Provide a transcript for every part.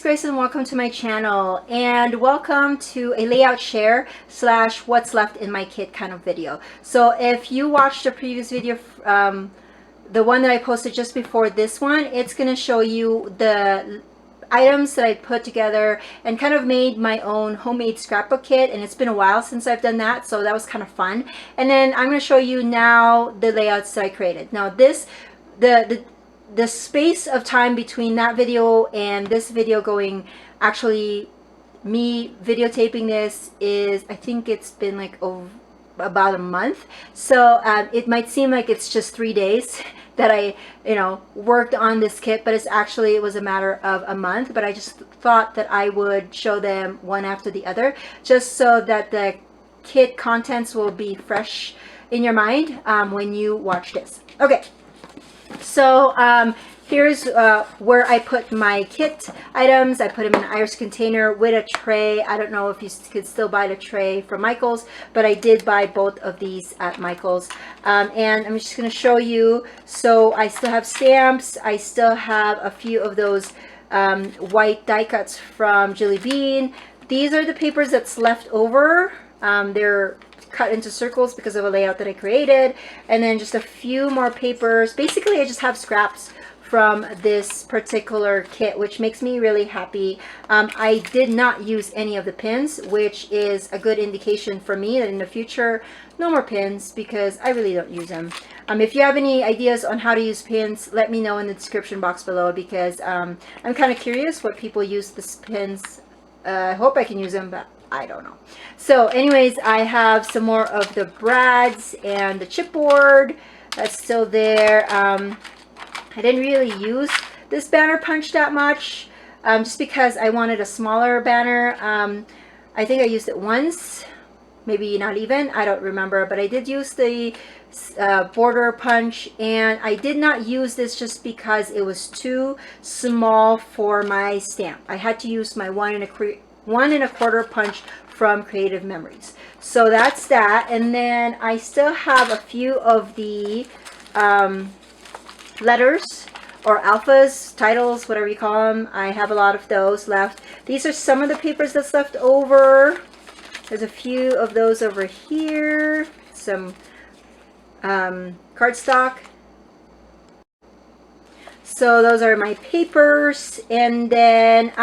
Grace and welcome to my channel, and welcome to a layout share slash what's left in my kit kind of video. So if you watched the previous video, the one that I posted just before this one, it's going to show you the items that I put together and kind of made my own homemade scrapbook kit, and it's been a while since I've done that, so that was kind of fun. And then I'm going to show you now the layouts that I created. Now the space of time between that video and this video going, actually me videotaping this, is I think it's been like about a month. So it might seem like it's just 3 days that I worked on this kit, but it was a matter of a month. But I just thought that I would show them one after the other, just so that the kit contents will be fresh in your mind when you watch this. Okay, so here's where I put my kit items. I put them in an iris container with a tray. I don't know if you could still buy the tray from Michael's, but I did buy both of these at Michael's. And I'm just going to show you. So I still have stamps. I still have a few of those white die cuts from Jelly Bean. These are the papers that's left over. They're cut into circles because of a layout that I created, and then just a few more papers. Basically I just have scraps from this particular kit, which makes me really happy. I did not use any of the pins, which is a good indication for me that in the future no more pins, because I really don't use them. If you have any ideas on how to use pins, let me know in the description box below, because I'm kind of curious what people use these pins. I hope I can use them, but I don't know. So anyways, I have some more of the brads and the chipboard that's still there. I didn't really use this banner punch that much, just because I wanted a smaller banner. I think I used it once, maybe not even, I don't remember, but I did use the border punch, and I did not use this just because it was too small for my stamp. I had to use my 1 1/4 punch from Creative Memories. So that's that. And then I still have a few of the letters or alphas, titles, whatever you call them. I have a lot of those left. These are some of the papers that's left over. There's a few of those over here. Some cardstock. So those are my papers. And then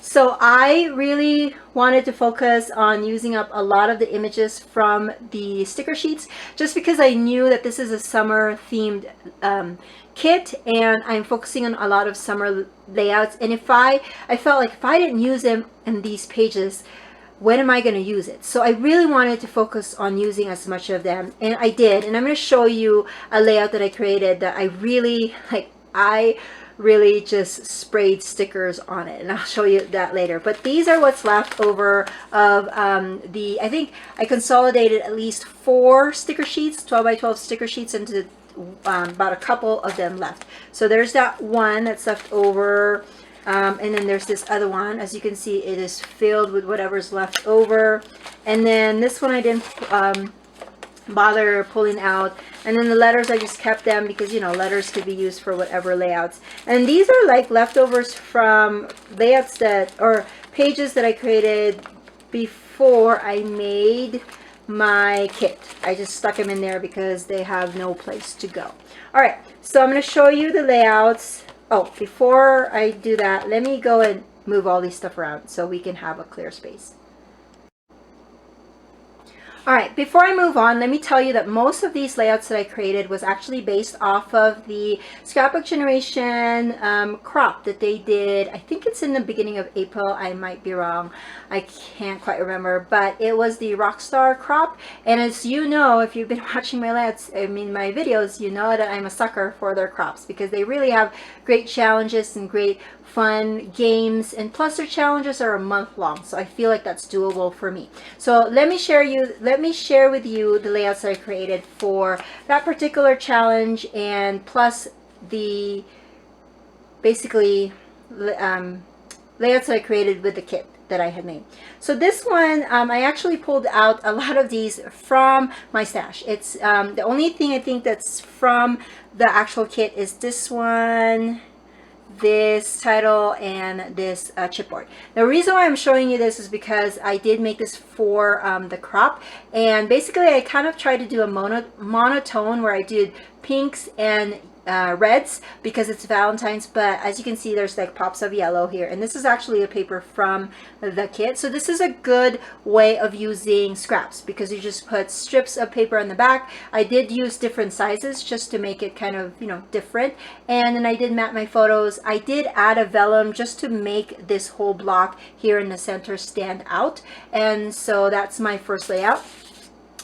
so I really wanted to focus on using up a lot of the images from the sticker sheets, just because I knew that this is a summer themed kit, and I'm focusing on a lot of summer layouts. And if I felt like if I didn't use them in these pages, when am I going to use it? So I really wanted to focus on using as much of them, and I did. And I'm going to show you a layout that I created that I really like. I really just sprayed stickers on it, and I'll show you that later. But these are what's left over of I think I consolidated at least 4 sticker sheets, 12 by 12 sticker sheets, into about a couple of them left. So there's that one that's left over, and then there's this other one. As you can see, it is filled with whatever's left over. And then this one I didn't bother pulling out. And then the letters, I just kept them because, letters could be used for whatever layouts. And these are like leftovers from layouts or pages that I created before I made my kit. I just stuck them in there because they have no place to go. All right, so I'm going to show you the layouts. Oh, before I do that, let me go and move all these stuff around so we can have a clear space. All right, before I move on, let me tell you that most of these layouts that I created was actually based off of the Scrapbook Generation crop that they did. I think it's in the beginning of April. I might be wrong. I can't quite remember, but it was the Rockstar crop. And as you know, if you've been watching my layouts, my videos, you know that I'm a sucker for their crops, because they really have great challenges and great fun games, and plus their challenges are a month long, so I feel like that's doable for me. So let me share with you the layouts that I created for that particular challenge, and plus the basically layouts that I created with the kit that I had made. So this one, I actually pulled out a lot of these from my stash. It's the only thing I think that's from the actual kit is this one, this title and this chipboard. The reason why I'm showing you this is because I did make this for the crop, and basically I kind of tried to do a monotone where I did pinks and reds because it's Valentine's, but as you can see there's like pops of yellow here, and this is actually a paper from the kit. So this is a good way of using scraps because you just put strips of paper on the back. I did use different sizes just to make it kind of, you know, different, and then I did mat my photos. I did add a vellum just to make this whole block here in the center stand out, and so that's my first layout.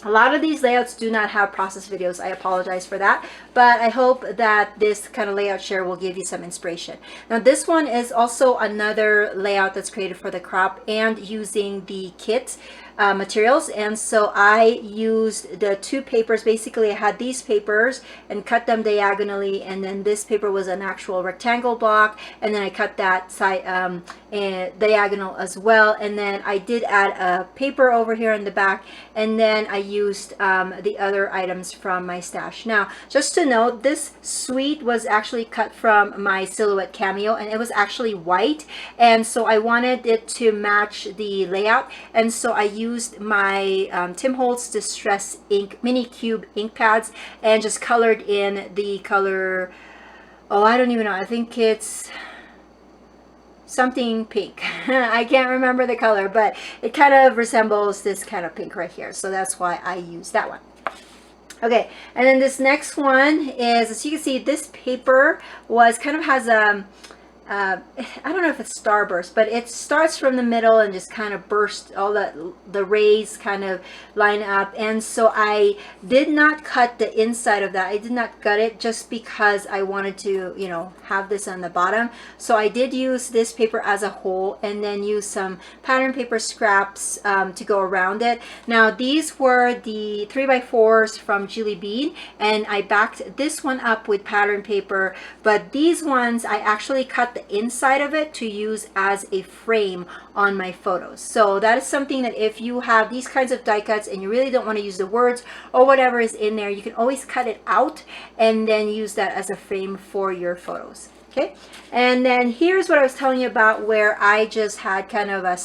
A lot of these layouts do not have process videos. I apologize for that, but I hope that this kind of layout share will give you some inspiration. Now this one is also another layout that's created for the crop and using the kit materials, and so I used the two papers. Basically I had these papers and cut them diagonally, and then this paper was an actual rectangle block, and then I cut that side diagonal as well, and then I did add a paper over here in the back, and then I used the other items from my stash. Now just to note, this suite was actually cut from my Silhouette Cameo, and it was actually white, and so I wanted it to match the layout, and so I used my Tim Holtz Distress Ink Mini Cube ink pads and just colored in the color, oh I don't even know, I think it's something pink. I can't remember the color, but it kind of resembles this kind of pink right here, so that's why I use that one. Okay, and then this next one is, as you can see, this paper was kind of has a I don't know if it's starburst, but it starts from the middle and just kind of bursts, all the rays kind of line up, and so I did not cut the inside of that. I did not gut it just because I wanted to, you know, have this on the bottom. So I did use this paper as a whole and then use some pattern paper scraps to go around it. Now these were the 3x4s from Julie Bean, and I backed this one up with pattern paper, but these ones I actually cut the inside of it to use as a frame on my photos. So that is something that if you have these kinds of die cuts and you really don't want to use the words or whatever is in there, you can always cut it out and then use that as a frame for your photos. Okay, and then here's what I was telling you about where I just had kind of a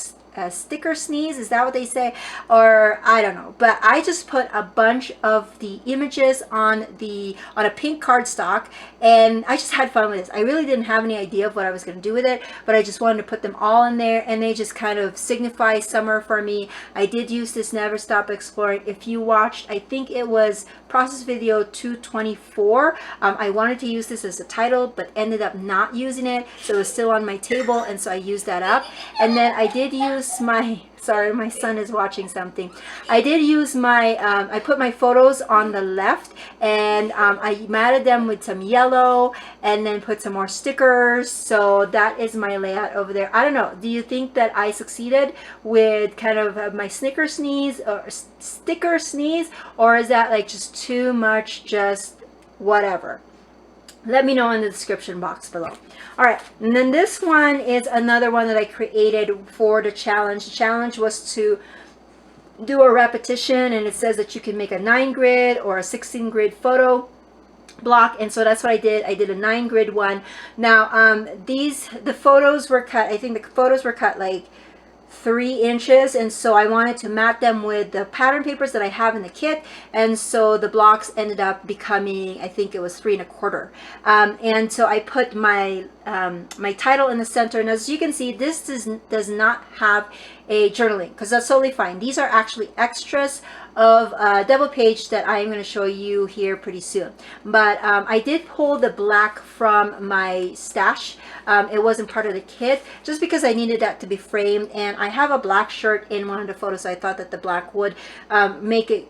sticker sneeze, is that what they say, or I don't know, but I just put a bunch of the images on a pink cardstock, and I just had fun with this. I really didn't have any idea of what I was going to do with it, but I just wanted to put them all in there, and they just kind of signify summer for me. I did use this Never Stop Exploring. If you watched, I think it was process video 224, I wanted to use this as a title but ended up not using it, so it was still on my table, and so I used that up. And then I did use my, sorry, my son is watching something. I did use my, I put my photos on the left, and I matted them with some yellow and then put some more stickers. So that is my layout over there. I don't know, do you think that I succeeded with kind of my sticker sneeze, or is that like just too much, just whatever? Let me know in the description box below. All right, and then this one is another one that I created for the challenge. The challenge was to do a repetition, and it says that you can make a 9 grid or a 16 grid photo block, and so that's what I did. I did a 9 grid one. Now the photos were cut, I think the photos were cut like 3 inches, and so I wanted to mat them with the pattern papers that I have in the kit, and so the blocks ended up becoming, I think it was 3 1/4, and so I put my my title in the center, and as you can see, this does not have a journaling, because that's totally fine. These are actually extras of a double page that I'm going to show you here pretty soon, but I did pull the black from my stash. It wasn't part of the kit just because I needed that to be framed, and I have a black shirt in one of the photos, so I thought that the black would make it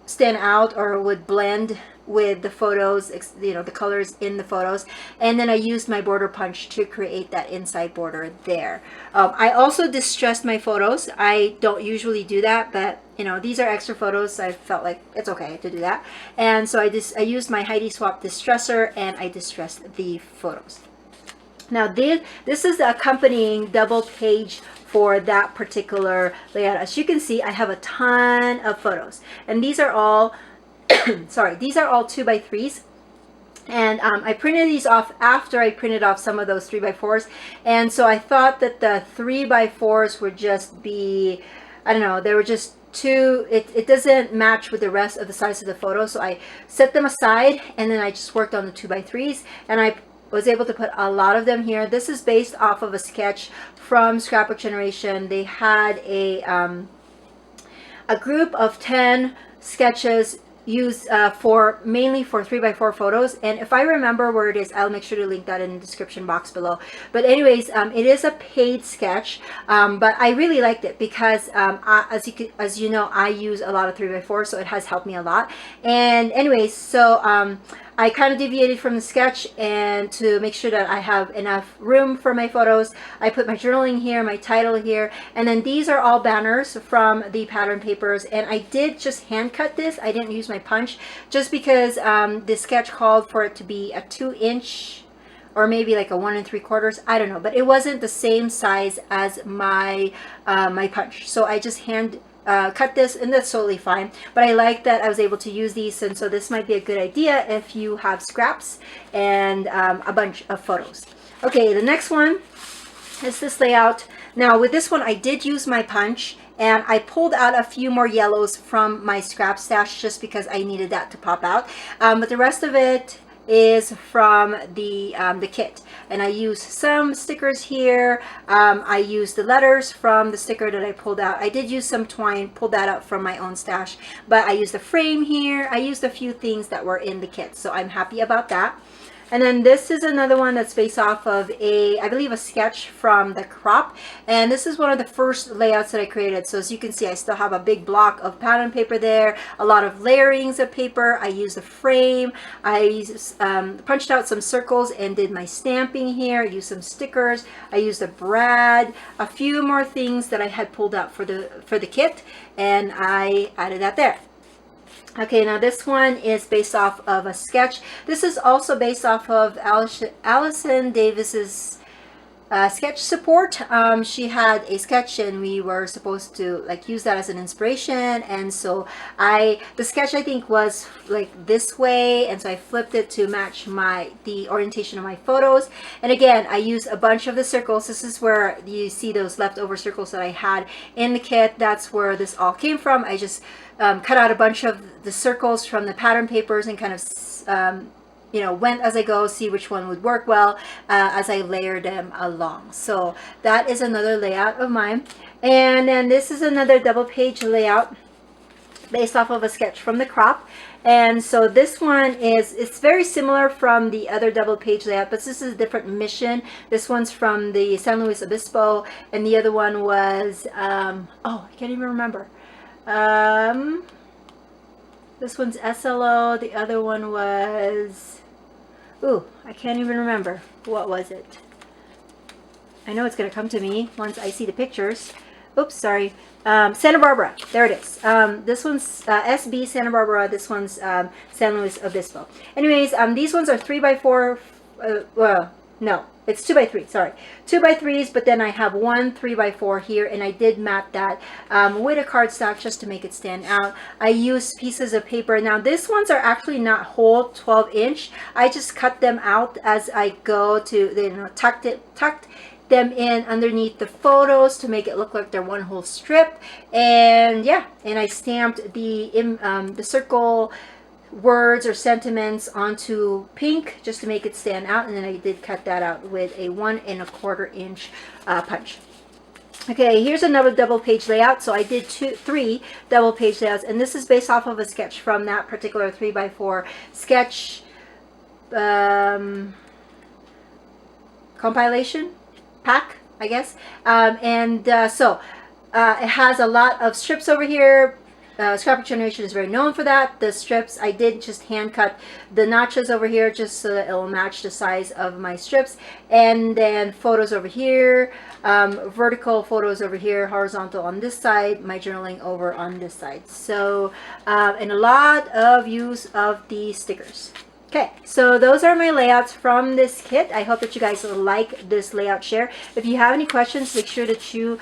stand out, or would blend with the photos, you know, the colors in the photos. And then I used my border punch to create that inside border there. I also distressed my photos. I don't usually do that, but you know, these are extra photos, I felt like it's okay to do that. And so I used my Heidi Swapp distressor, and I distressed the photos. Now this is the accompanying double page for that particular layout. As you can see, I have a ton of photos, and these are all sorry, these are all 2x3s, And I printed these off after I printed off some of those 3x4s. And so I thought that the 3x4s would just be, I don't know, they were just too, it doesn't match with the rest of the size of the photo. So I set them aside, and then I just worked on the 2x3s, and I was able to put a lot of them here. This is based off of a sketch from Scrapbook Generation. They had a group of 10 sketches used for mainly for 3x4 photos, and if I remember where it is, I'll make sure to link that in the description box below. But anyways, it is a paid sketch, but I really liked it because as you know, I use a lot of 3x4, so it has helped me a lot. And anyways, so I kind of deviated from the sketch, and to make sure that I have enough room for my photos, I put my journaling here, my title here, and then these are all banners from the pattern papers. And I did just hand cut this. I didn't use my punch just because the sketch called for it to be a 2-inch or maybe like a 1 3/4. I don't know, but it wasn't the same size as my my punch, so I just hand cut this, and that's totally fine. But I like that I was able to use these, and so this might be a good idea if you have scraps and a bunch of photos. Okay, the next one is this layout. Now with this one, I did use my punch, and I pulled out a few more yellows from my scrap stash just because I needed that to pop out. But the rest of it is from the kit, and I used some stickers here. I used the letters from the sticker that I pulled out. I did use some twine, pulled that out from my own stash, but I used the frame here. I used a few things that were in the kit, so I'm happy about that. And then this is another one that's based off of I believe a sketch from the crop, and this is one of the first layouts that I created. So as you can see, I still have a big block of pattern paper there, a lot of layerings of paper. I used a frame. I punched out some circles and did my stamping here. I used some stickers. I used a brad, a few more things that I had pulled out for the kit, and I added that there. Okay, now this one is based off of a sketch. This is also based off of Allison Davis's sketch support. She had a sketch, and we were supposed to like use that as an inspiration, and so the sketch I think was like this way, and so I flipped it to match the orientation of my photos. And again, I used a bunch of the circles. This is where you see those leftover circles that I had in the kit. That's where this all came from. I just cut out a bunch of the circles from the pattern papers and kind of you know, went as I go, see which one would work well as I layered them along. So that is another layout of mine. And then this is another double page layout based off of a sketch from the crop. And so this one it's very similar from the other double page layout, but this is a different mission. This one's from the San Luis Obispo, and the other one was oh, I can't even remember. This one's SLO. The other one was, ooh, I can't even remember. What was it? I know it's going to come to me once I see the pictures. Oops, sorry. Santa Barbara. There it is. This one's SB Santa Barbara. This one's San Luis Obispo. Anyways, these ones are 3x4. Well, no, it's 2x3. Sorry, 2x3s. But then I have one 3x4 here, and I did mat that with a cardstock just to make it stand out. I used pieces of paper. Now these ones are actually not whole 12-inch. I just cut them out as I go to, you know, tucked them in underneath the photos to make it look like they're one whole strip. And yeah, and I stamped the circle words or sentiments onto pink just to make it stand out, and then I did cut that out with a 1 1/4 inch punch. Okay, here's another double page layout. So I did 3 double page layouts, and this is based off of a sketch from that particular 3x4 sketch compilation pack, I guess. So it has a lot of strips over here. Scrapbook Generation is very known for that. The strips, I did just hand cut the notches over here just so that it will match the size of my strips. And then photos over here, vertical photos over here, horizontal on this side, my journaling over on this side. So, and a lot of use of the stickers. Okay, so those are my layouts from this kit. I hope that you guys like this layout share. If you have any questions, make sure that you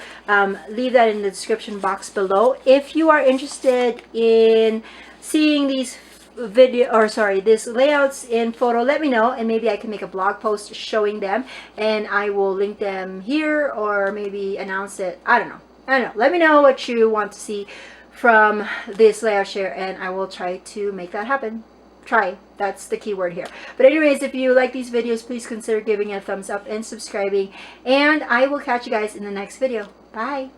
leave that in the description box below. If you are interested in seeing these video, or sorry, these layouts in photo, let me know, and maybe I can make a blog post showing them, and I will link them here, or maybe announce it. I don't know. Let me know what you want to see from this layout share, and I will try to make that happen. Try, that's the key word here. But anyways, if you like these videos, please consider giving it a thumbs up and subscribing, and I will catch you guys in the next video. Bye.